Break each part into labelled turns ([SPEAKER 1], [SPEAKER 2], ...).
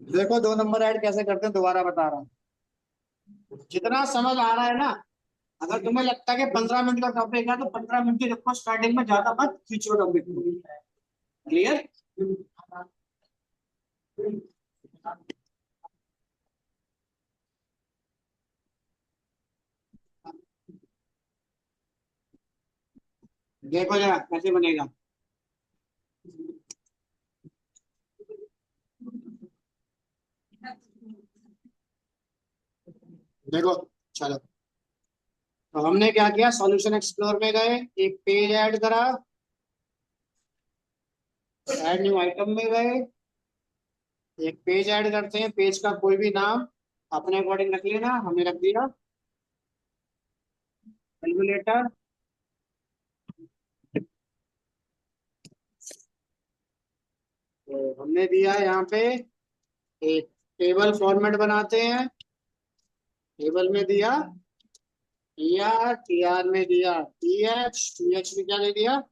[SPEAKER 1] देखो 2 number add कैसे करते हैं दोबारा बता रहा हूँ। जितना समझ आ रहा है ना, अगर तुम्हें लगता है कि 15 मिनट का टॉपिक है तो 15 मिनट की रखो, स्टार्टिंग में ज्यादा मत खींचो टॉपिक को। क्लियर? देखो जरा कैसे बनेगा। देखो, चलो, तो हमने क्या किया, सॉल्यूशन एक्सप्लोर में गए, एक पेज ऐड करा, ऐड न्यू आइटम में गए, एक पेज ऐड करते हैं, पेज का कोई भी नाम अपने अकॉर्डिंग रख लेना, हमने रख दिया कैलकुलेटर। तो हमने दिया यहाँ पे एक टेबल फॉर्मेट बनाते हैं, टेबल में दिया टी आर, टी आर में दिया टी एच में क्या दे दिया,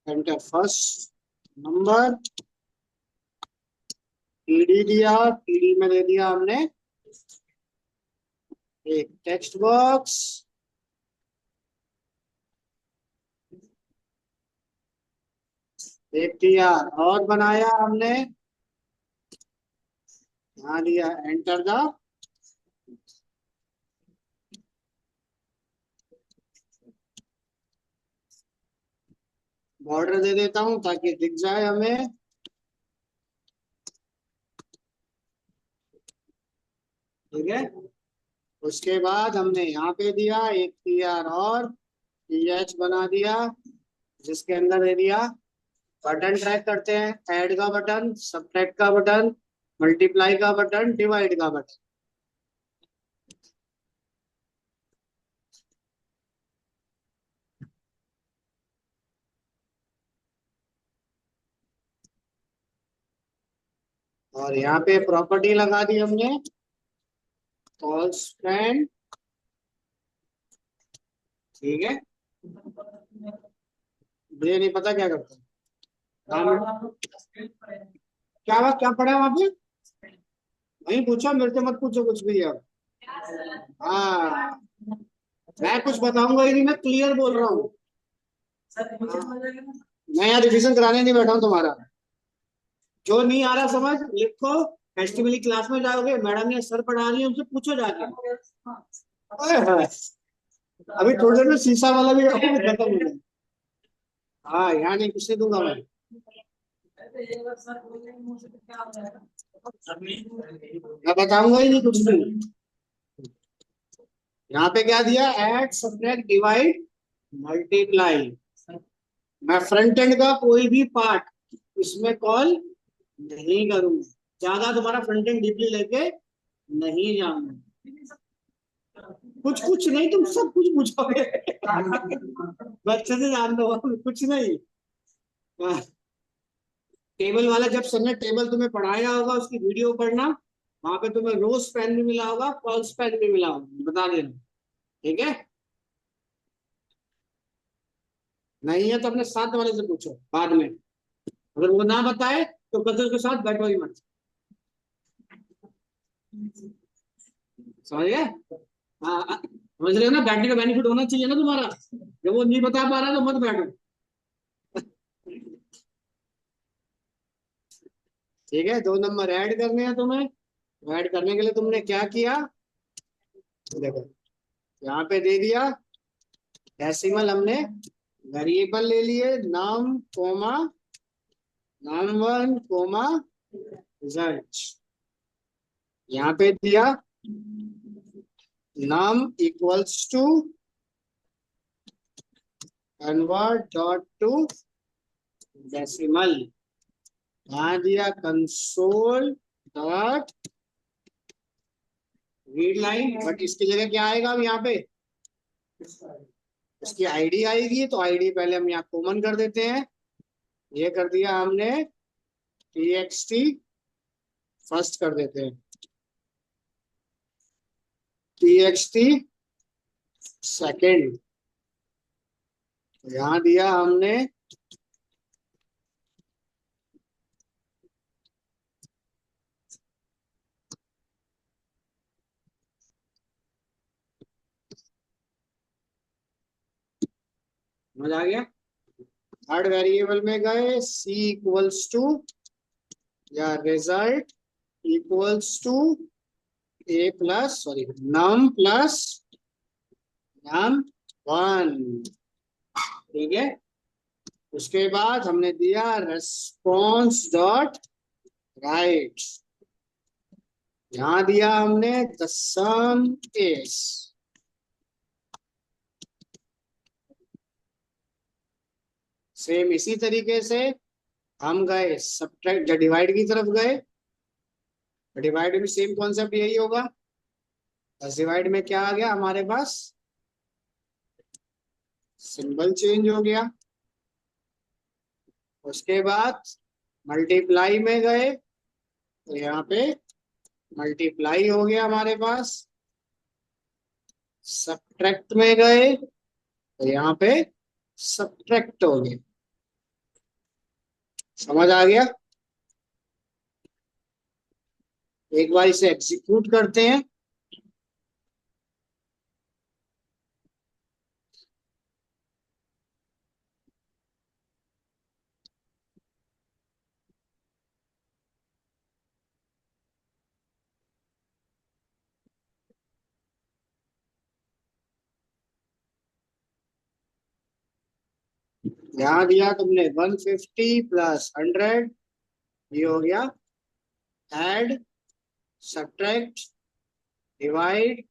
[SPEAKER 1] एंटर फर्स्ट नंबर, टीडी दिया, टीडी में दे दिया हमने एक टेक्स्ट बॉक्स, एक टी आर और बनाया हमने, यहाँ दिया एंटर द, बॉर्डर दे देता हूँ ताकि दिख जाए हमें। ठीक है, उसके बाद हमने यहाँ पे दिया एक टी आर और टी एच बना दिया, जिसके अंदर दे दिया बटन, ट्रैक करते हैं, ऐड का बटन, सब्ट्रैक्ट का बटन, मल्टीप्लाई का बटन, डिवाइड का बटन। और यहाँ पे प्रॉपर्टी लगा दी हमने, कॉन्स्टेंट। ठीक है, मुझे नहीं पता क्या करता है। क्या बात, क्या पढ़ा है वहां पे? वही पूछो, मेरे से मत पूछो कुछ भी अब। हाँ, मैं कुछ बताऊंगा ही नहीं, मैं क्लियर बोल रहा हूँ। मैं यहाँ रिविजन कराने नहीं बैठा हूँ तुम्हारा। जो नहीं आ रहा समझ, लिखो, फेस्टिवली क्लास में जाओगे, मैडम ने सर पढ़ा रही है, उनसे पूछो जाके। ओए होए, अभी थोड़ी देर में शीशा वाला भी खत्म हो जाए। हाँ, यहाँ नहीं, कुछ नहीं दूंगा मैं। मैं बताऊंगा ही नहीं कुछ भी। यहाँ पे क्या दिया, ऐड सब्ट्रैक्ट डिवाइड मल्टीप्लाई। मैं फ्रंट एंड का कोई भी पार्ट इसमें कॉल नहीं करूंगा, ज्यादा तुम्हारा फ्रंट एंड डीपली लेके नहीं जाऊंगा। कुछ कुछ नहीं, तुम सब कुछ पूछोगे। बच्चे से जान दो, कुछ नहीं। टेबल वाला, जब सर ने टेबल तुम्हें पढ़ाया होगा उसकी वीडियो पढ़ना, वहां पे तुम्हें रोज पेन भी मिला होगा, पल्स पेन भी मिला होगा, बता देना। ठीक है, नहीं है तो अपने साथ वाले से पूछो बाद में, अगर वो ना बताए तो कदर के साथ बैठो ही मत। समझ गए? हाँ, समझ रहे हो ना, बैठने का बेनिफिट होना चाहिए ना तुम्हारा, जब वो नहीं बता पा रहा तो मत बैठो। ठीक है, 2 नंबर ऐड करने हैं तुम्हें, ऐड करने के लिए तुमने क्या किया, देखो यहाँ पे दे दिया डेसिमल, हमने वेरिएबल ले लिए, नाम कोमा नाम वन कोमा रिजल्ट, यहाँ पे दिया नाम equals to convert dot to decimal, यहाँ दिया console dot read line, but इसकी जगह क्या आएगा अब यहाँ पे, इसकी आईडी आएगी, तो आईडी पहले हम यहाँ कॉमन कर देते हैं, ये कर दिया हमने टी एक्स टी फर्स्ट कर देते हैं, टी एक्स टी सेकेंड, यहाँ दिया हमने समझ आ गया। थर्ड वेरिएबल में गए, सी इक्वल्स टू या result equals to A plus sorry num plus num one. ठीक है, उसके बाद हमने दिया रेस्पॉन्स डॉट राइट, यहां दिया हमने द सम इज। सेम इसी तरीके से हम गए सब्ट्रैक्ट डिवाइड की तरफ गए, डिवाइड में सेम कॉन्सेप्ट यही होगा। बस डिवाइड में क्या आ गया हमारे पास, सिंबल चेंज हो गया। उसके बाद मल्टीप्लाई में गए तो यहाँ पे मल्टीप्लाई हो गया हमारे पास, सब्ट्रैक्ट में गए तो यहाँ पे सब्ट्रैक्ट हो गया। समझ आ गया। एक बार इसे एग्जीक्यूट करते हैं। यहाँ दिया तुमने 150 प्लस 100, ये हो गया ऐड सब्ट्रैक्ट डिवाइड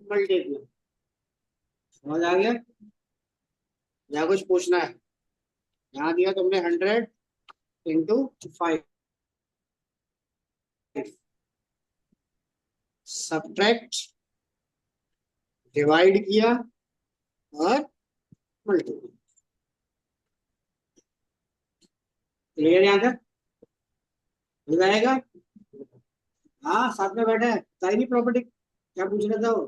[SPEAKER 1] मल्टीप्लाई। समझ आ गया। या कुछ पूछना है। यहाँ दिया तुमने 100 × 5, सब्ट्रैक्ट डिवाइड किया और मल्टीप्लाई। क्लियर यहाँ तक हो जाएगा। हाँ साथ में बैठे हैं, सारी प्रॉपर्टी क्या पूछ रहा था वो।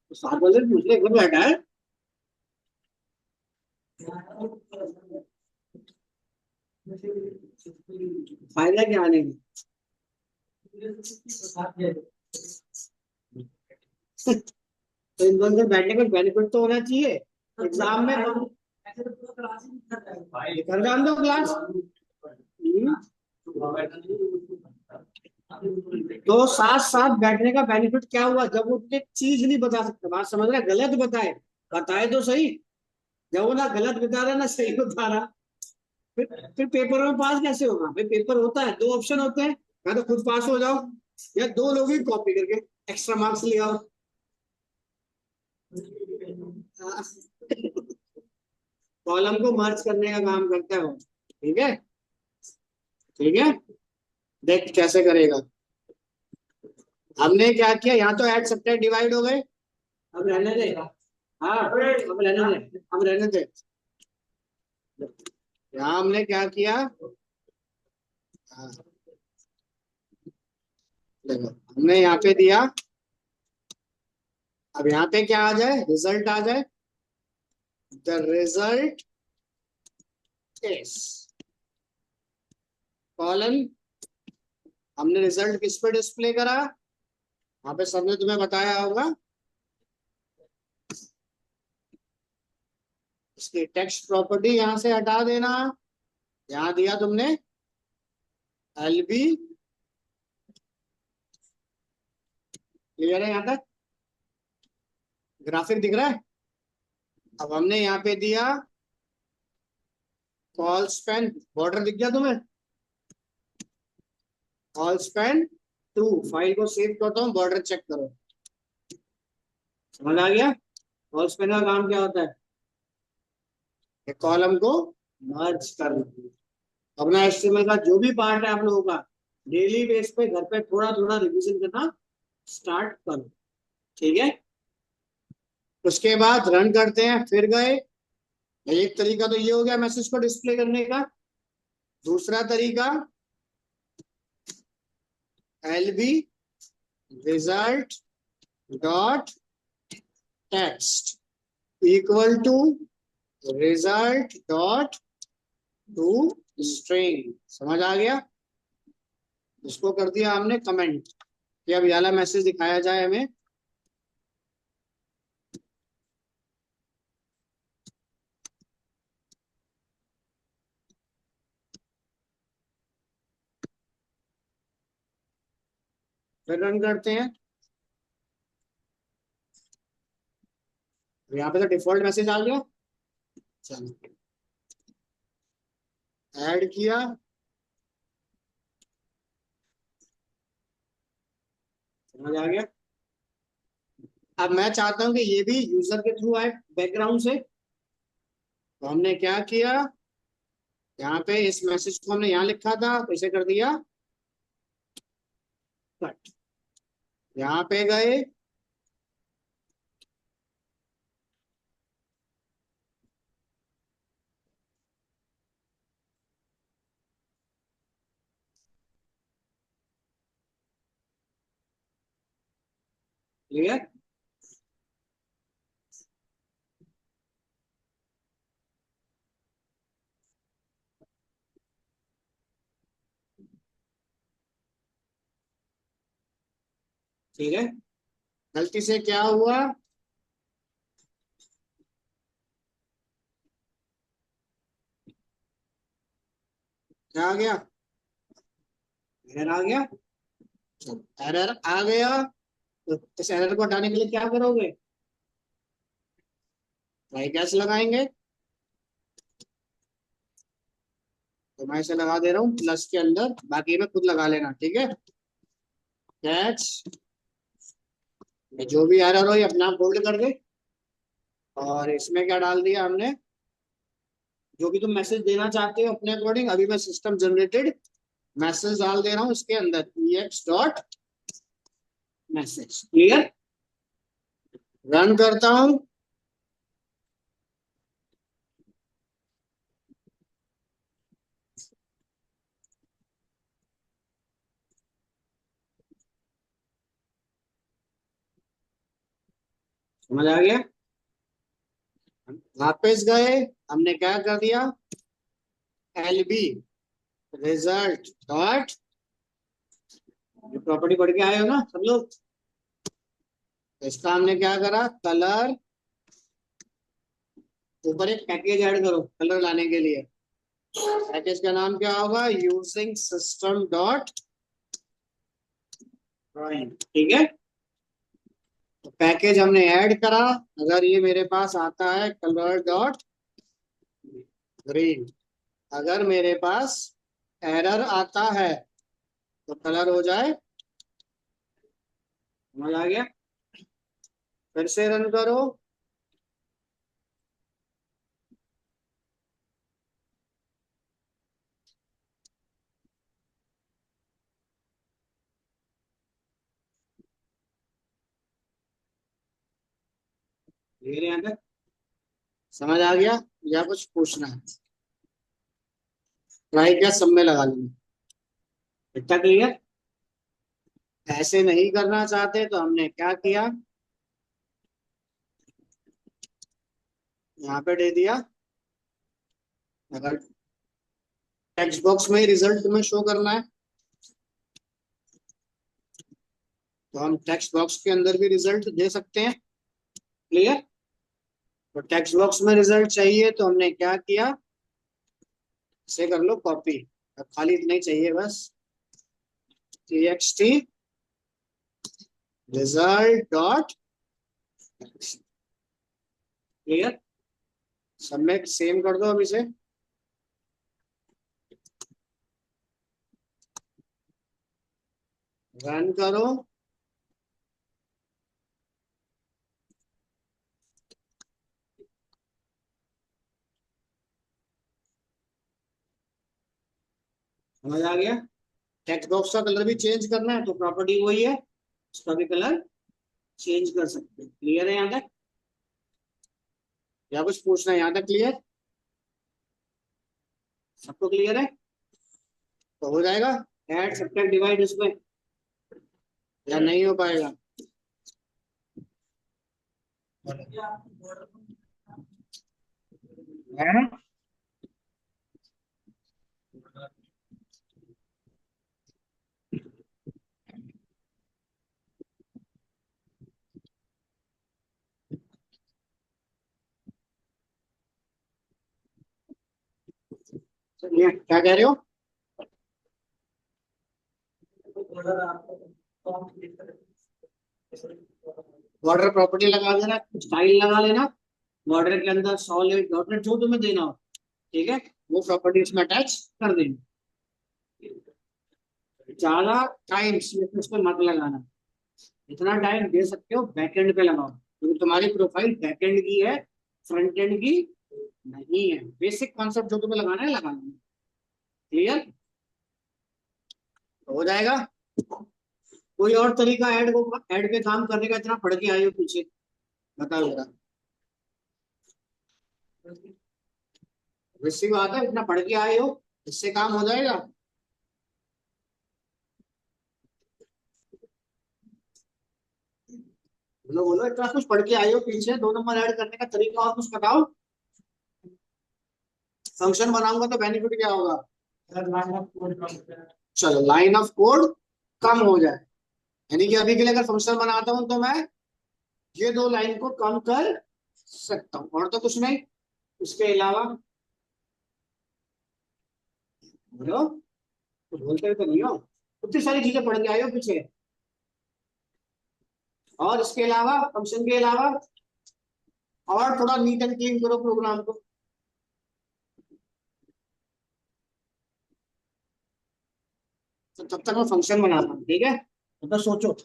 [SPEAKER 1] तो साथ वाले पूछ ले, घर बैठा है। फायदा क्या आने में। तो इन दोनों से बैठने का बेनिफिट तो होना चाहिए एग्जाम में। कर जान दो क्लास। तो साथ साथ बैठने का बेनिफिट क्या हुआ, जब वो एक चीज नहीं बता सकता, बात समझ रहा, गलत बताए, बताए तो सही। जब वो ना गलत बता रहा ना सही बता रहा, फिर पेपर में पास कैसे होगा भाई। पेपर होता है, दो ऑप्शन होते हैं, या तो खुद पास हो जाओ या दो लोग ही कॉपी करके एक्स्ट्रा मार्क्स ले आओ। कॉलम को मर्ज करने का काम करता है वो। ठीक है, ठीक है, देख कैसे करेगा। हमने क्या किया, यहाँ तो ऐड सब्ट्रैक्ट डिवाइड हो गए, अब रहने दे। हाँ अब रहने दे, अब रहने दे। यहाँ हमने क्या किया, हाँ, देखो हमने यहाँ पे दिया, अब यहाँ पे क्या आ जाए, रिजल्ट आ जाए, द रिजल्ट इज कॉलन। हमने रिजल्ट किस पे डिस्प्ले करा, वहां पे सबने तुम्हें बताया होगा, इसकी टेक्स्ट प्रॉपर्टी यहां से हटा देना। यहाँ दिया तुमने एलबी, क्लियर है यहाँ तक, ग्राफिक दिख रहा है। अब हमने यहाँ पे दिया कॉल स्पैन, बॉर्डर दिख गया तुम्हें, कॉल स्पैन 2, फाइल को सेव करता हूँ, बॉर्डर चेक करो। समझ आ गया। कॉल स्पैन का काम क्या होता है, कॉलम को मर्ज करना। अपना एचटीएमएल का जो भी पार्ट है आप लोगों का, डेली बेस पे घर पे थोड़ा थोड़ा रिवीजन करना स्टार्ट करो। ठीक है, उसके बाद रन करते हैं, फिर गए। एक तरीका तो ये हो गया मैसेज को डिस्प्ले करने का। दूसरा तरीका LB result dot text equal to result dot to string. समझ आ गया। इसको कर दिया हमने कमेंट। कि अब ये वाला मैसेज दिखाया जाए हमें। फिर रन करते हैं। यहाँ पे तो डिफॉल्ट मैसेज आ गया। चलो, ऐड किया। समझ आ गया। अब मैं चाहता हूं कि ये भी यूजर के थ्रू आए बैकग्राउंड से। तो हमने क्या किया, यहाँ पे इस मैसेज को हमने यहाँ लिखा था तो इसे कर दिया कट। यहाँ पे गए, क्लियर। ठीक है। गलती से क्या हुआ, क्या आ गया, एरर आ गया। एरर आ गया, तो इस एरर को हटाने के लिए क्या करोगे, ट्राई कैच लगाएंगे। तो मैं इसे लगा दे रहा हूँ प्लस के अंदर, बाकी में खुद लगा लेना, ठीक है। कैच, जो भी एरर हो ये अपने आप होल्ड कर दे। और इसमें क्या डाल दिया हमने, जो भी तुम मैसेज देना चाहते हो अपने अकॉर्डिंग। अभी मैं सिस्टम जनरेटेड मैसेज डाल दे रहा हूँ इसके अंदर, ex dot message, clear. Run करता हूँ। समझ आ गया। वापस गए, हमने क्या कर दिया, एलबी रिजल्ट डॉट, प्रॉपर्टी पढ़ के आए हो ना सब लोग। इसका हमने क्या करा, कलर, ऊपर एक पैकेज ऐड करो कलर लाने के लिए। पैकेज का नाम क्या होगा, यूजिंग सिस्टम डॉट ड्राइंग, ठीक है। तो पैकेज हमने ऐड करा। अगर ये मेरे पास आता है कलर डॉट ग्रीन, अगर मेरे पास एरर आता है तो कलर हो जाए। समझ आ गया। फिर से रन करो। धीरे यहाँ तक समझ आ गया, या कुछ पूछना है, ट्राई क्या सब में लगा लेंगे, इतना क्लियर। ऐसे नहीं करना चाहते तो हमने क्या किया, यहाँ पे दे दिया। अगर टेक्स्ट बॉक्स में ही रिजल्ट तुम्हें शो करना है तो हम टेक्स्ट बॉक्स के अंदर भी रिजल्ट दे सकते हैं, क्लियर। तो टेक्स्ट बॉक्स में रिजल्ट चाहिए तो हमने क्या किया, इसे कर लो कॉपी। अब खाली इतना ही चाहिए बस, टी रिजल्ट डॉट, क्लियर। सब में सेम कर दो अब इसे। रन करो। समझ आ गया। टेक्स्ट बॉक्स का कलर भी चेंज करना है तो प्रॉपर्टी वही है, उसका भी कलर चेंज कर सकते हैं। क्लियर है यहाँ तक, या कुछ पूछना है यहाँ तक, क्लियर। सबको क्लियर है तो हो जाएगा। ऐड सब्ट्रैक्ट डिवाइड उसमें, या नहीं हो पाएगा। है? ये क्या कह रहे हो? बॉर्डर प्रॉपर्टी लगा देना, स्टाइल लगा लेना, बॉर्डर के अंदर सॉलिड डॉटेड जो तुम्हें देना हो, ठीक है, वो प्रॉपर्टी इसमें अटैच कर देनी। ज्यादा टाइम उस पर मत लगाना, इतना टाइम दे सकते हो बैकएंड पे लगाओ, क्योंकि तुम्हारी प्रोफाइल बैकएंड की है, फ्रंट एंड की नहीं है। बेसिक कॉन्सेप्ट जो तुम्हें लगाना है लगा लेना। क्लियर हो जाएगा? कोई और तरीका ऐड पे काम करने का, इतना पढ़ के आए हो पीछे, बताओ जरा। वैसी बात है, इतना पढ़ के आए हो, इससे काम हो जाएगा? बोलो बोलो, इतना कुछ पढ़ के आए हो पीछे, 2 नंबर ऐड करने का तरीका और कुछ बताओ। फंक्शन बनाऊंगा तो बेनिफिट क्या होगा? चलो, लाइन ऑफ कोड कम हो जाए, यानी कि अभी के लिए अगर फंक्शन बनाता हूं तो मैं ये 2 लाइन को कम कर सकता हूँ, और तो कुछ नहीं। उसके अलावा बोलो, कुछ बोलते तो नहीं हो, इतनी सारी चीजें पढ़ के आए हो पीछे। और इसके अलावा, फंक्शन के अलावा, और थोड़ा नीट एंड क्लीन करो प्रोग्राम को। तो तब तक मैं फंक्शन बनाता हूँ, ठीक है, तो सोचो।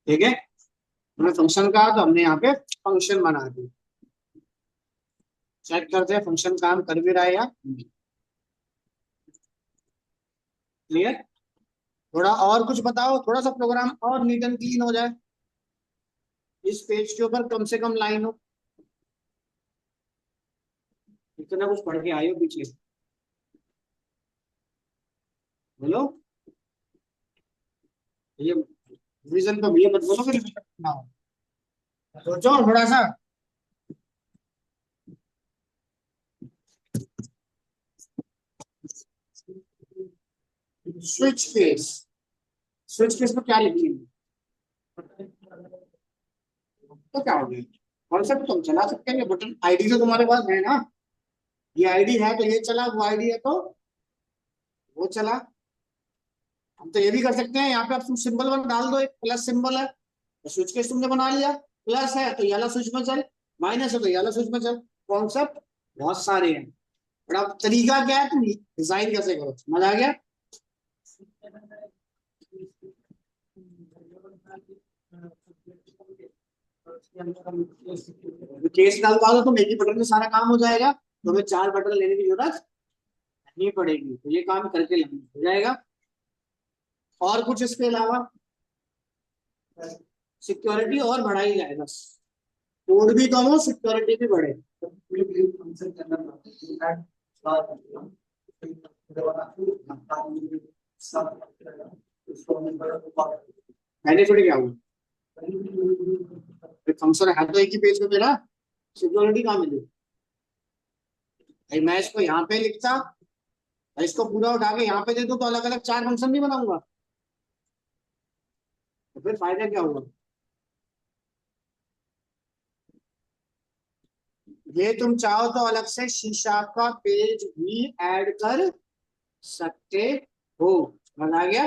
[SPEAKER 1] ठीक है, हमने फंक्शन कहा तो हमने यहाँ पे फंक्शन बना दी। चेक करते हैं फंक्शन काम कर भी रहा है या। क्लियर? थोड़ा और कुछ बताओ, थोड़ा सा प्रोग्राम और नीट एंड क्लीन हो जाए, इस पेज के ऊपर कम से कम लाइन हो। इतना कुछ पढ़ के आए हो पीछे, बोलो। ये रिवीजन तो ये मत बोलो कि रिवीजन ना हो, सोचो थोड़ा सा। स्विच केस, स्विच केस में क्या लिखेंगे? तो क्या हो गया, कॉन्सेप्ट तुम चला सकते हैं, बटन आईडी तो तुम्हारे पास है ना, ये आईडी है तो ये चला, वो आईडी है तो वो चला। हम तो ये भी कर सकते हैं, यहाँ पे आप तुम सिंबल वन डाल दो, एक प्लस सिंबल है तो स्विच केस तुमने बना लिया, प्लस है तो ये वाला स्विच में चल, माइनस है तो ये वाला स्विच में चल। कॉन्सेप्ट बहुत सारे हैं, बट अब तरीका क्या है, तुम डिजाइन कैसे करो, समझ आ गया? केस डालवा दो तुम, एक ही बटन में सारा काम हो जाएगा, तुम्हें 4 बटन लेने की जरूरत नहीं पड़ेगी, तो ये काम करके लेना हो जाएगा। और कुछ इसके अलावा? सिक्योरिटी और बढ़ाई जाए बस, कोड भी कम हो, सिक्योरिटी भी बढ़े। बेनिफिट क्या हुआ? फंक्शन है तो एक ही पेज पे मेरा, सिक्योरिटी कहाँ मिली? भाई मैं इसको यहाँ पे लिखता, भाई इसको पूरा उठा के यहाँ पे दे दूं तो अलग अलग 4 फंक्शन नहीं बनाऊंगा, तो फिर फायदा क्या हुआ? ये तुम चाहो तो अलग से शीशा का पेज भी ऐड कर सकते हो, समझ आ गया?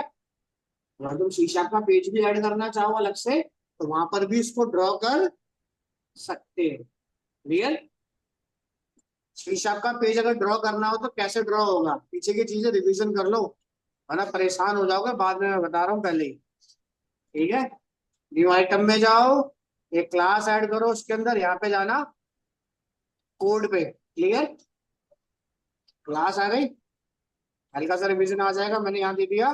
[SPEAKER 1] अगर तुम शीशा का पेज भी ऐड करना चाहो अलग से, तो वहां पर भी इसको ड्रॉ कर सकते हैं। क्लियर? शीशा का पेज अगर ड्रॉ करना हो तो कैसे ड्रॉ होगा, पीछे की चीजें रिवीजन कर लो, वरना परेशान हो जाओगे बाद में, मैं बता रहा हूँ पहले ही। ठीक है, न्यू आइटम में जाओ, एक क्लास ऐड करो, उसके अंदर यहाँ पे जाना, कोड पे। क्लियर? क्लास आ गई, हल्का सा रिवीजन आ जाएगा, मैंने यहाँ दे दिया।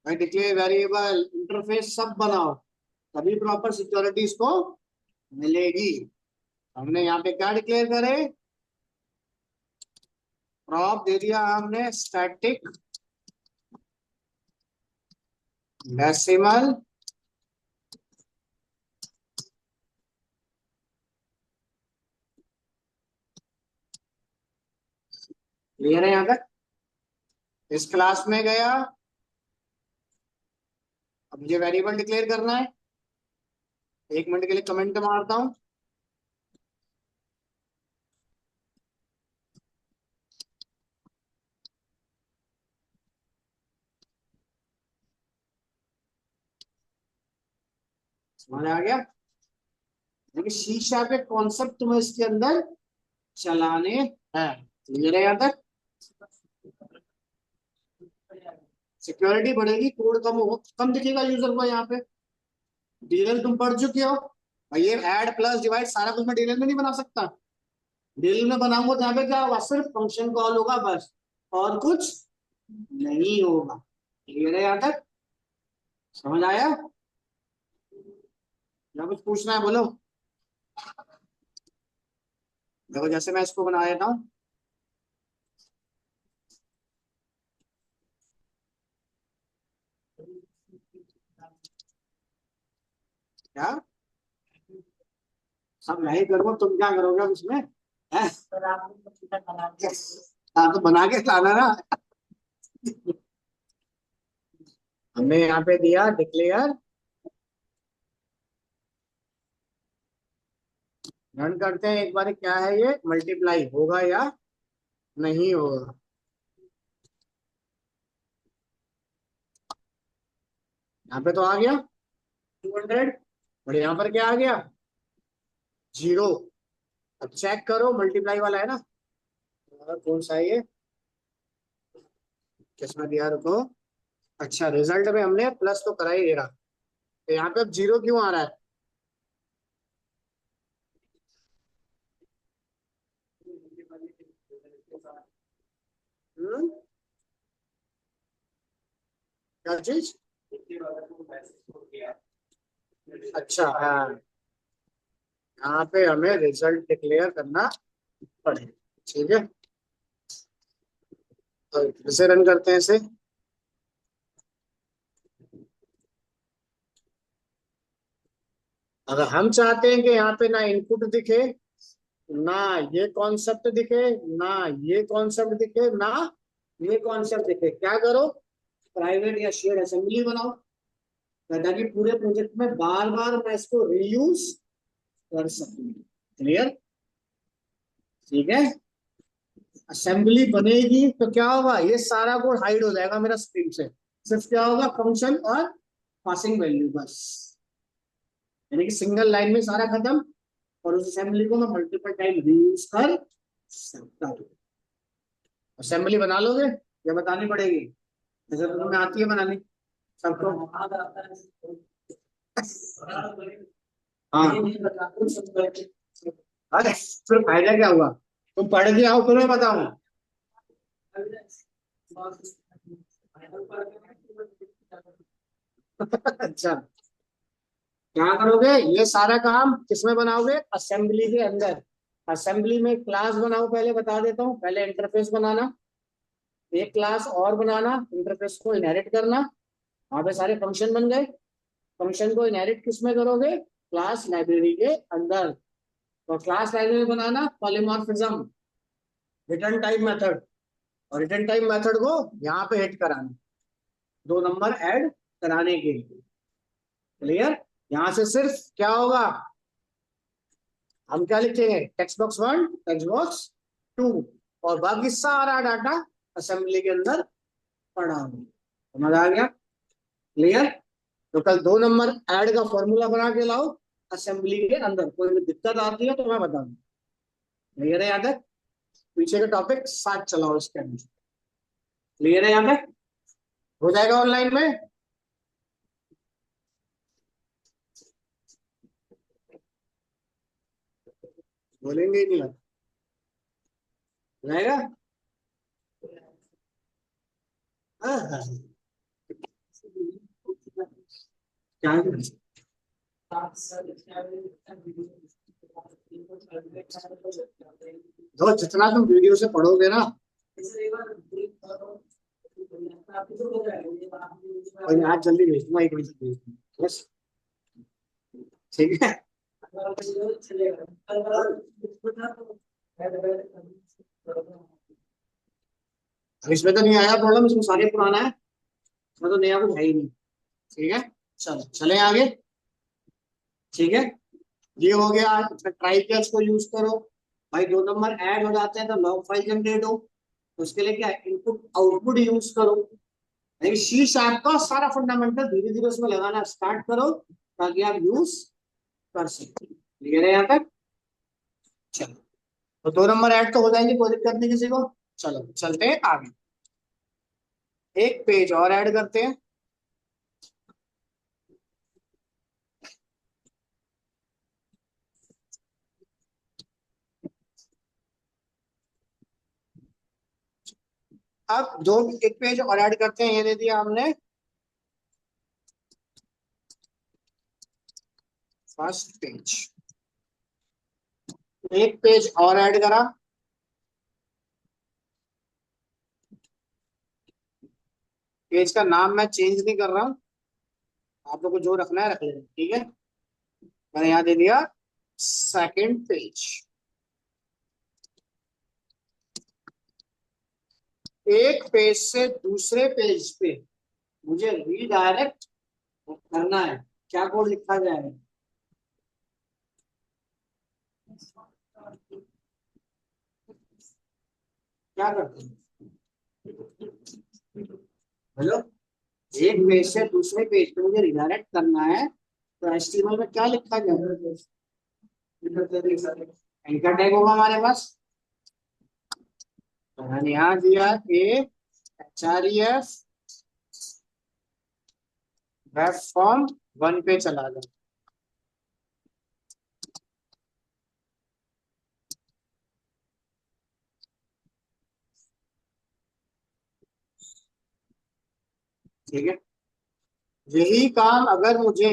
[SPEAKER 1] भाई डिक्लेयर वेरिएबल, इंटरफेस सब बनाओ, तभी प्रॉपर सिक्योरिटी इसको मिलेगी। हमने यहाँ पे क्या डिक्लेयर करे? प्रॉप दे दिया हमने स्टैटिक डेसिमल क्लियर है यहाँ तक। इस क्लास में गया, अब मुझे वेरिएबल डिक्लेयर करना है। 1 मिनट के लिए कमेंट मारता हूं। समझ आ गया? देखिए शीशा के कॉन्सेप्ट तुम्हें इसके अंदर चलाने हैं। क्लियर है यहाँ तक? सिक्योरिटी बढ़ेगी, कोड कम होगा, कम दिखेगा यूजर को। यहाँ पे डीएल तुम पढ़ चुके हो भाई, ये ऐड प्लस डिवाइड सारा कुछ मैं डीएल में नहीं बना सकता। डीएल में बनाऊंगा तो यहाँ पे क्या होगा, सिर्फ फंक्शन कॉल होगा बस, और कुछ नहीं होगा। क्लियर है यहाँ तक? समझ आया? या कुछ पूछना है बोलो। देखो जैसे मैं इसको बना देता हूँ, क्या सब मैं ही करूँगा, तुम क्या करोगे अब उसमें है? हाँ तो बना के लाना ना। हमने यहाँ पे दिया डिक्लेयर, रन करते हैं एक बार, क्या है ये, मल्टीप्लाई होगा या नहीं होगा। यहाँ पे तो आ गया 200, और यहाँ पर क्या आ गया, 0। अब चेक करो, मल्टीप्लाई वाला है ना, और कौन सा है ये, किसमें दिया, रुको। अच्छा रिजल्ट में हमने प्लस तो करा ही दे रहा, तो यहाँ पे अब 0 क्यों आ रहा है? हम्म, क्या चीज? अच्छा हाँ, यहाँ पे हमें रिजल्ट डिक्लेयर करना पड़ेगा। ठीक है, तो इसे रन करते हैं इसे। अगर हम चाहते हैं कि यहाँ पे ना इनपुट दिखे, ना ये कॉन्सेप्ट दिखे, ना ये कॉन्सेप्ट दिखे, ना ये कॉन्सेप्ट दिखे, क्या करो, प्राइवेट या शेयर असेंबली बनाओ, ताकि पूरे प्रोजेक्ट में बार बार मैं इसको रीयूज कर सकूं। क्लियर? ठीक है, असेंबली बनेगी तो क्या होगा, ये सारा कोड हाइड हो जाएगा मेरा स्क्रीन से, सिर्फ क्या होगा, फंक्शन और पासिंग वैल्यू बस, यानी कि सिंगल लाइन में सारा खत्म, और उस असेंबली को मैं मल्टीपल टाइम रीयूज कर सकता हूँ। असेंबली बना लोगे या बतानी पड़ेगी? जैसे तो तुम्हें आती है बनानी सबको। हाँ, अरे फिर फायदा क्या हुआ, तुम पढ़ के आओ तुम्हें बताऊं। अच्छा, क्या करोगे, ये सारा काम किसमें बनाओगे, असेंबली के अंदर। असेंबली में क्लास बनाओ, पहले बता देता हूँ, पहले इंटरफेस बनाना, एक क्लास और बनाना, इंटरफेस को इनहेरिट करना, वहां पे सारे फंक्शन बन गए। फंक्शन को इनहेरिट किस में करोगे, क्लास लाइब्रेरी के अंदर। और क्लास लाइब्रेरी बनाना पॉलीमॉर्फिज्म, रिटर्न टाइप मेथड, और रिटर्न टाइप मेथड को यहाँ पे हिट कराना, 2 नंबर ऐड कराने के लिए। क्लियर? यहाँ से सिर्फ क्या होगा, हम क्या लिखेंगे, टेक्स्ट बॉक्स 1, टेक्स्ट बॉक्स 2, और बाकी सारा डाटा असेंबली के अंदर पड़ा होगा। समझ आ गया? क्लियर? तो कल 2 नंबर ऐड का फॉर्मूला बना के लाओ असेंबली के अंदर, कोई भी दिक्कत आती है तो मैं बता दूँ। क्लियर है यहाँ तक? पीछे के टॉपिक साथ चलाओ इसके अंदर। क्लियर है यहाँ तक? हो जाएगा ऑनलाइन में। बोलेंगे ही नहीं, हो जाएगा। हाँ, हाँ। क्या है? तो जितना तुम वीडियो से पढ़ोगे ना, और आज जल्दी भेज दूंगा, 1 बजे भेज दूंगा बस। ठीक है। अब इसमें तो नहीं आया प्रॉब्लम, इसमें सारे पुराना है, इसमें तो नया कुछ है ही नहीं। ठीक है, चलो चले आगे। ठीक है, ये हो गया। आज ट्राई कैच को यूज करो भाई, 2 नंबर ऐड हो जाते हैं तो लॉग फाइल जनरेट हो। तो उसके लिए क्या, इनपुट आउटपुट यूज करो। लेकिन सी शार्प का सारा फंडामेंटल धीरे धीरे उसमें लगाना स्टार्ट करो, ताकि आप यूज कर सकते। क्लियर है यहाँ तक? चलो, तो 2 नंबर ऐड तो हो जाएंगे, कोई दिक्कत नहीं किसी को। चलो चलते हैं आगे, एक पेज और ऐड करते हैं। अब दो, एक पेज और ऐड करते हैं, ये दे दिया हमने फर्स्ट पेज। एक पेज और ऐड करा, पेज का नाम मैं चेंज नहीं कर रहा हूं, आप लोग को जो रखना है रख लेना। ठीक है, मैंने यहाँ दे दिया सेकंड पेज। एक पेज से दूसरे पेज पे मुझे रीडायरेक्ट करना है, क्या कोड लिखा जाएगा? क्या करते हैं? हेलो, एक पेज से दूसरे पेज पे मुझे रिडायरेक्ट करना है, तो एचटीएमएल में क्या लिखा जाएगा? एंकर टैग होगा हमारे पास। तो मैंने यहाँ दिया कि HREF वेब फॉर्म 1 पे चला गया। ठीक है, यही काम अगर मुझे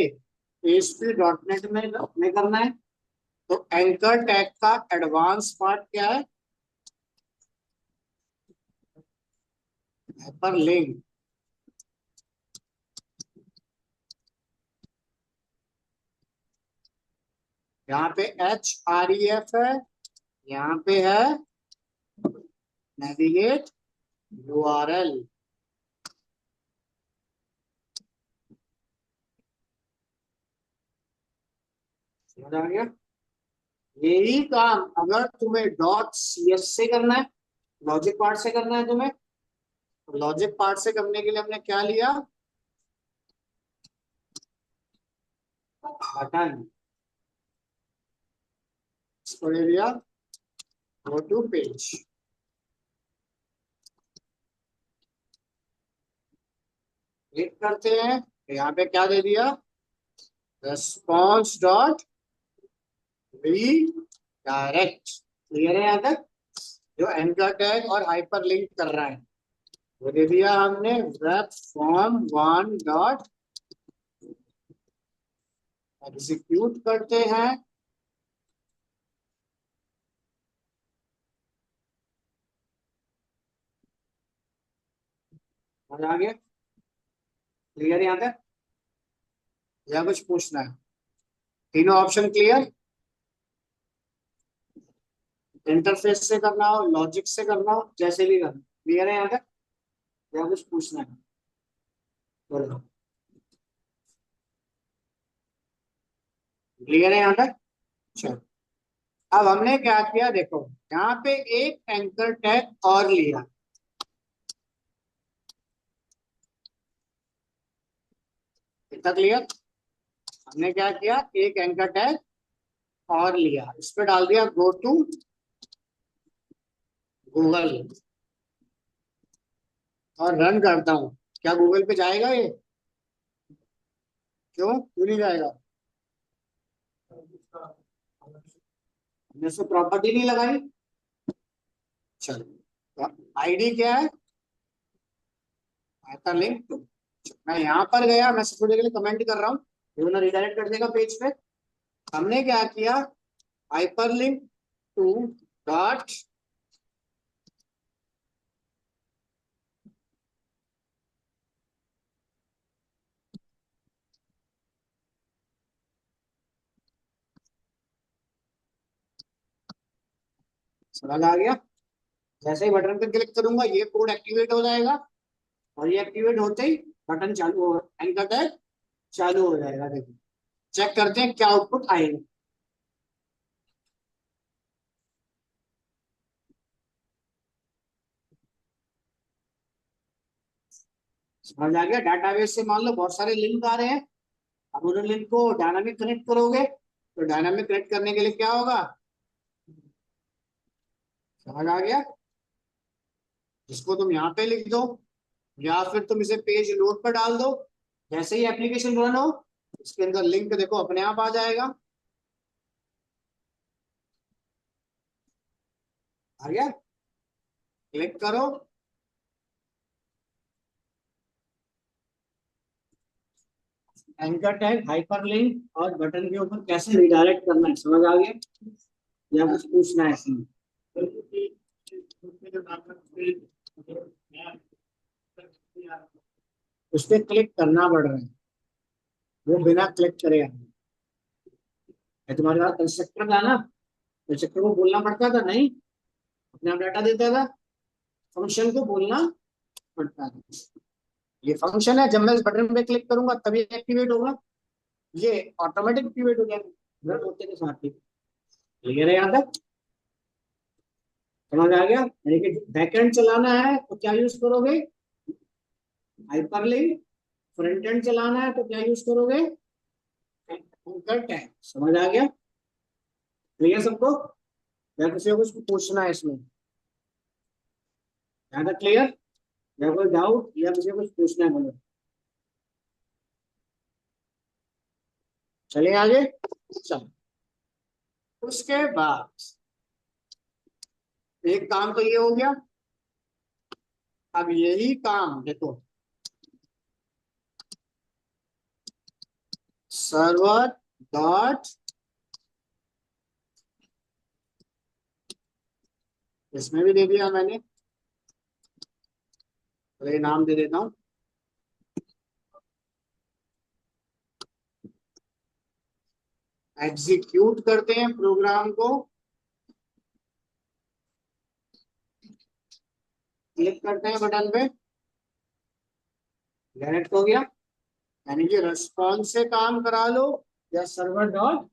[SPEAKER 1] ASP.NET में करना है, तो एंकर टैग का एडवांस पार्ट क्या है? Hyper link. यहाँ पे HREF है, यहाँ पे है नेविगेट URL। समझ आ गया? यही काम अगर तुम्हें .cs से करना है, लॉजिक पार्ट से करना है तुम्हें, तो लॉजिक पार्ट से करने के लिए हमने क्या लिया? बटन। इसको ले लिया गो टू पेज। क्लिक करते हैं, तो यहाँ पे क्या दे दिया? Response dot redirect. क्लियर है यहाँ तक? जो एंकर टैग और हाइपर लिंक कर रहा है वो दे दिया हमने वेब फॉर्म 1 डॉट एग्जीक्यूट करते हैं। और आगे क्लियर यहाँ तक, या कुछ पूछना है? तीनों ऑप्शन क्लियर? इंटरफेस से करना हो, लॉजिक से करना हो, जैसे भी करना, क्लियर है यहाँ तक? या कुछ पूछना है? बोलो, क्लियर है यहाँ तक? चलो, अब हमने क्या किया देखो, यहाँ पे एक एंकर टैग और लिया। इतना क्लियर? हमने क्या किया, एक एंकर टैग और लिया, इस पे डाल दिया गो टू गूगल, और रन करता हूँ। क्या गूगल पे जाएगा ये? क्यों क्यों नहीं जाएगा? हमने उसको प्रॉपर्टी नहीं लगाई। चलो, आईडी क्या है? आता लिंक। मैं यहाँ पर गया, मैं सिक्योरिटी के लिए कमेंट कर रहा हूँ, ये ना रिडायरेक्ट कर देगा पेज पे। हमने क्या किया, हाइपर लिंक टू डॉट समझ आ गया। जैसे ही बटन पे क्लिक करूंगा ये कोड एक्टिवेट हो जाएगा, और ये एक्टिवेट होते ही बटन चालू हो, एंकर टैग चालू हो जाएगा। देखिए चेक करते हैं क्या आउटपुट आएगा। समझ आ गया। डाटाबेस से मान लो बहुत सारे लिंक आ रहे हैं, अब उन लिंक को डायनामिक कनेक्ट करोगे, तो डायनामिक कनेक्ट करने के लिए क्या होगा, समझ आ गया, जिसको तुम यहाँ पे लिख दो, या फिर तुम इसे पेज लोड पर डाल दो। जैसे ही एप्लीकेशन रन हो, इसके अंदर लिंक देखो अपने आप आ जाएगा। आ गया, क्लिक करो, एंकर टैग, हाइपर लिंक और बटन के ऊपर कैसे रिडायरेक्ट करना है, समझ आ गया, या कुछ पूछना है इसमें। उस पर क्लिक करना पड़ रहा है, वो बिना क्लिक करे आ रहा है। ये तुम्हारे पास कंस्ट्रक्टर था ना, कंस्ट्रक्टर को बोलना पड़ता था नहीं, अपने आप डाटा देता था, फंक्शन को बोलना पड़ता था। ये फंक्शन है, जब मैं इस बटन पे क्लिक करूंगा तभी एक्टिवेट होगा, ये ऑटोमेटिक एक्टिवेट हो जाएगा रन होते के साथ ही। क्लियर है यहाँ तक, समझ आ गया। यानी कि बैकएंड चलाना है तो क्या यूज करोगे, हाइपरलिंक। फ्रंट एंड चलाना है तो क्या यूज करोगे, एंकर टैग। समझ आ गया, क्लियर सबको, या किसी को कुछ पूछना है इसमें, यहाँ तक क्लियर, या कोई डाउट या किसी को कुछ पूछना है बोलो। चलिए आगे। चलो, उसके बाद एक काम तो ये हो गया। अब यही काम देखो, सर्वर डॉट, इसमें भी दे दिया मैंने, तो ये नाम दे देता हूँ, एग्जीक्यूट करते हैं प्रोग्राम को, क्लिक करते हैं बटन पे, डायरेक्ट हो गया। यानी कि रेस्पॉन्स से काम करा लो या सर्वर डॉट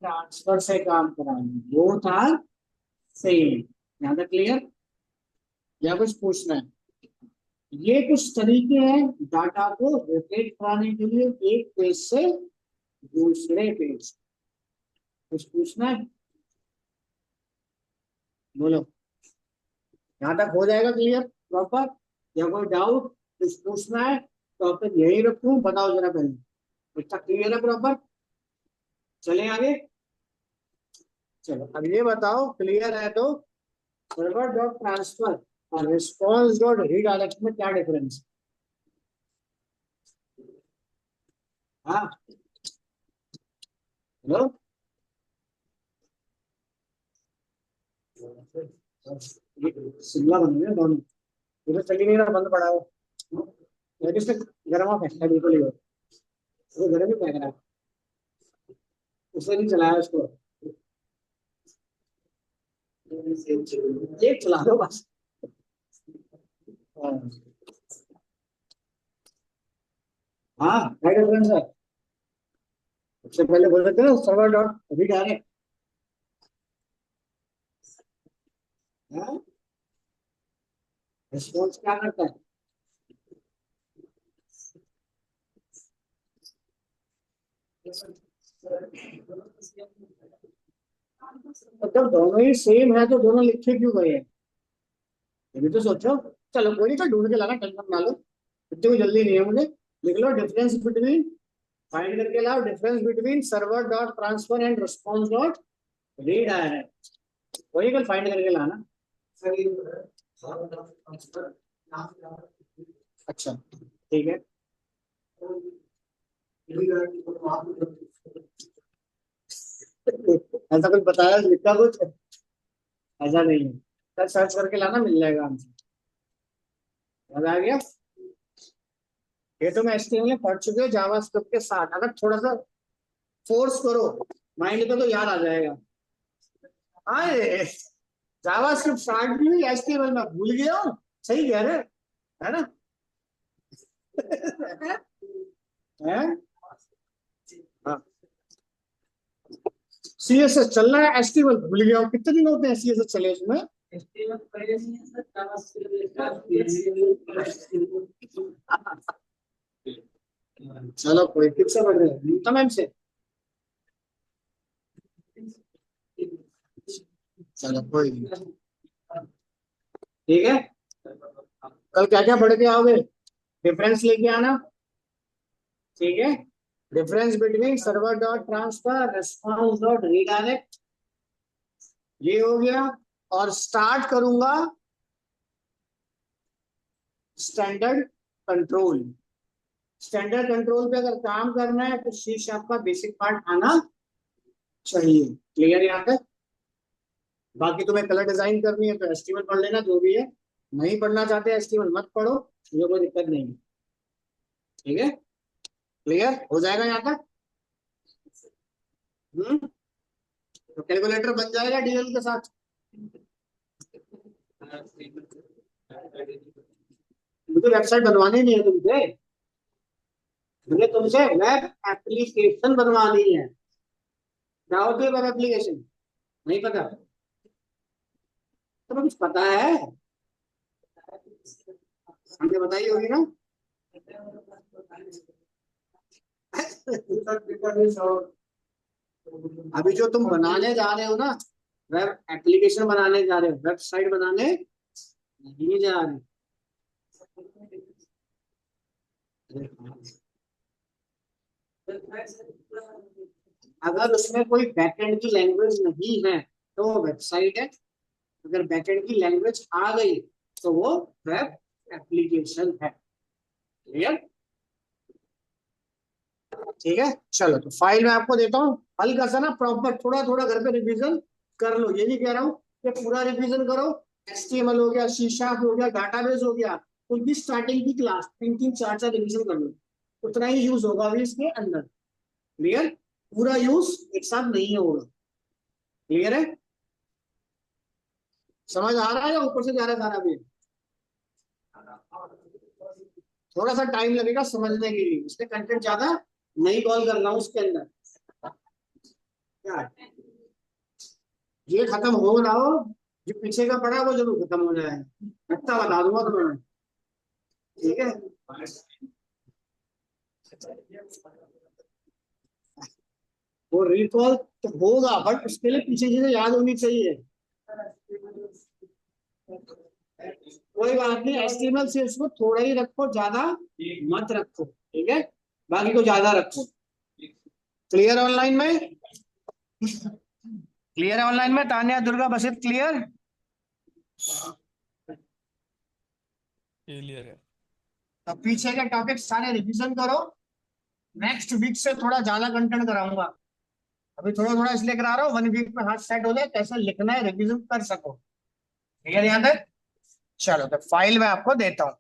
[SPEAKER 1] ट्रांसफर से काम करा लो, बोथ आर सेम। यहाँ तक क्लियर, या कुछ पूछना है। ये कुछ तरीके हैं डाटा को रोटेट कराने के लिए एक पेज से दूसरे पेज। कुछ पूछना है बोलो, यहाँ तक हो जाएगा क्लियर प्रॉपर, या कोई डाउट कुछ पूछना है तो फिर यही रखूं, बताओ जरा पहले, इतना क्लियर है प्रॉपर। चले आगे। चलो अब ये बताओ क्लियर है तो, सर्वर डॉट ट्रांसफर और रिस्पॉन्स डॉट रीडायरेक्ट में क्या डिफरेंस, हाँ हेलो, शिमला बन गया दोनों, ये तो चली नहीं रहा, बंद पड़ा है मेरे से, गर्मा फेंकता है बिल्कुल ही, वो घर में फेंक रहा है, उसने नहीं चलाया उसको, एक चला दो बस। हाँ क्या डिफरेंस है, सबसे पहले बोल रहे थे ना सर्वर डॉट रीडायरेक्ट, रिस्पॉन्स क्या करता है, तो जब दोनों ही सेम है तो दोनों लिखे क्यों गए हैं, ये भी तो सोचो। चलो कोई नहीं, तो ढूंढ के लाना, टेंशन ना लो, इतनी कोई जल्दी नहीं है मुझे। लिख लो डिफरेंस बिटवीन, फाइंड करके लाओ difference between server dot transfer and response dot redirect, वही कल फाइंड करके लाना। अच्छा ठीक है, ऐसा कुछ बताया लिखा कुछ, ऐसा नहीं है, कल सर्च करके लाना, मिल जाएगा आंसर। मजा आ गया। ये तो मैं एचटीएमएल में पढ़ चुके हो जावास्क्रिप्ट के साथ, अगर थोड़ा सा फोर्स करो माइंड को तो याद आ जाएगा। आए जावास्क्रिप्ट स्टार्ट भी हुई, एचटीएमएल में भूल गया हूँ। सही कह रहे है ना? हैं? हाँ, सीएसएस चल रहा है, एचटीएमएल भूल गया हूँ। कितने दिन होते हैं सीएसएस चले उसमें? चलो कोई, किससे पढ़ रहे हैं? नीता मैम से? चलो कोई नहीं। ठीक है, कल क्या क्या पढ़ के आओगे? डिफरेंस लेके आना। ठीक है, difference between server dot transfer, response dot redirect, ये हो गया। और स्टार्ट करूंगा स्टैंडर्ड कंट्रोल। स्टैंडर्ड कंट्रोल पे अगर काम करना है तो सी शार्प का बेसिक पार्ट आना चाहिए। क्लियर यहाँ तक? बाकी तुम्हें कलर डिजाइन करनी है तो एचटीएमएल पढ़ लेना, जो भी है। नहीं पढ़ना चाहते एचटीएमएल मत पढ़ो, मुझे कोई दिक्कत नहीं है। ठीक है, क्लियर हो जाएगा यहाँ तक? तो कैलकुलेटर बन जाएगा डीएल के साथ। मुझे वेबसाइट बनवानी नहीं है तुमसे, मुझे तुमसे वेब एप्लीकेशन बनवानी है। क्या होती है वेब एप्लीकेशन? नहीं पता? तुम्हें कुछ पता है? हमने बताई होगी ना। अभी जो तुम बनाने जा रहे हो ना, वेब एप्लीकेशन बनाने जा रहे हो, वेबसाइट बनाने नहीं जा रहे। अगर उसमें कोई बैकएंड की लैंग्वेज नहीं है तो वो वेबसाइट है। अगर बैकएंड की लैंग्वेज आ गई तो वो वेब एप्लीकेशन है। क्लियर? ठीक है, चलो तो फाइल मैं आपको देता हूँ, हल्का सा ना प्रॉपर थोड़ा थोड़ा घर पे रिवीजन कर लो। ये नहीं कह रहा हूँ कि पूरा रिवीजन करो। एचटीएमएल हो गया, सी शार्प हो गया, डाटाबेस हो गया, उनकी स्टार्टिंग की क्लास 3 3 4 4 रिवीजन कर लो। उतना ही यूज होगा अभी इसके अंदर। क्लियर? पूरा यूज एक साथ नहीं होगा। क्लियर है? समझ आ रहा है या ऊपर से जा रहा है सारा भी? थोड़ा सा टाइम लगेगा समझने के लिए, इसलिए कंटेंट ज्यादा नहीं कॉल कर रहा हूँ उसके अंदर। क्या है? ये खत्म हो ना हो, जो पीछे का पड़ा है वो जरूर खत्म हो जाए, इतना बता दूंगा तुम्हें। ठीक है, वो रिकॉल तो होगा बट उसके लिए पीछे चीजें याद होनी चाहिए। कोई बात नहीं, एचटीएमएल से उसको थोड़ा ही रखो, ज्यादा मत रखो। ठीक है, बाकी को ज्यादा रखो। क्लियर ऑनलाइन में? क्लियर है ऑनलाइन में? तान्या, दुर्गा, बसित, क्लियर?
[SPEAKER 2] क्लियर है।
[SPEAKER 1] तो पीछे के टॉपिक सारे रिवीजन करो। नेक्स्ट वीक से थोड़ा ज्यादा कंटेंट कराऊंगा। अभी थोड़ा थोड़ा इसलिए करा रहा हूँ, 1 वीक में हाथ सेट हो जाए, कैसे लिखना है रिवीजन कर सको। ठीक है, ध्यान तक? चलो तो फाइल मैं आपको देता हूँ।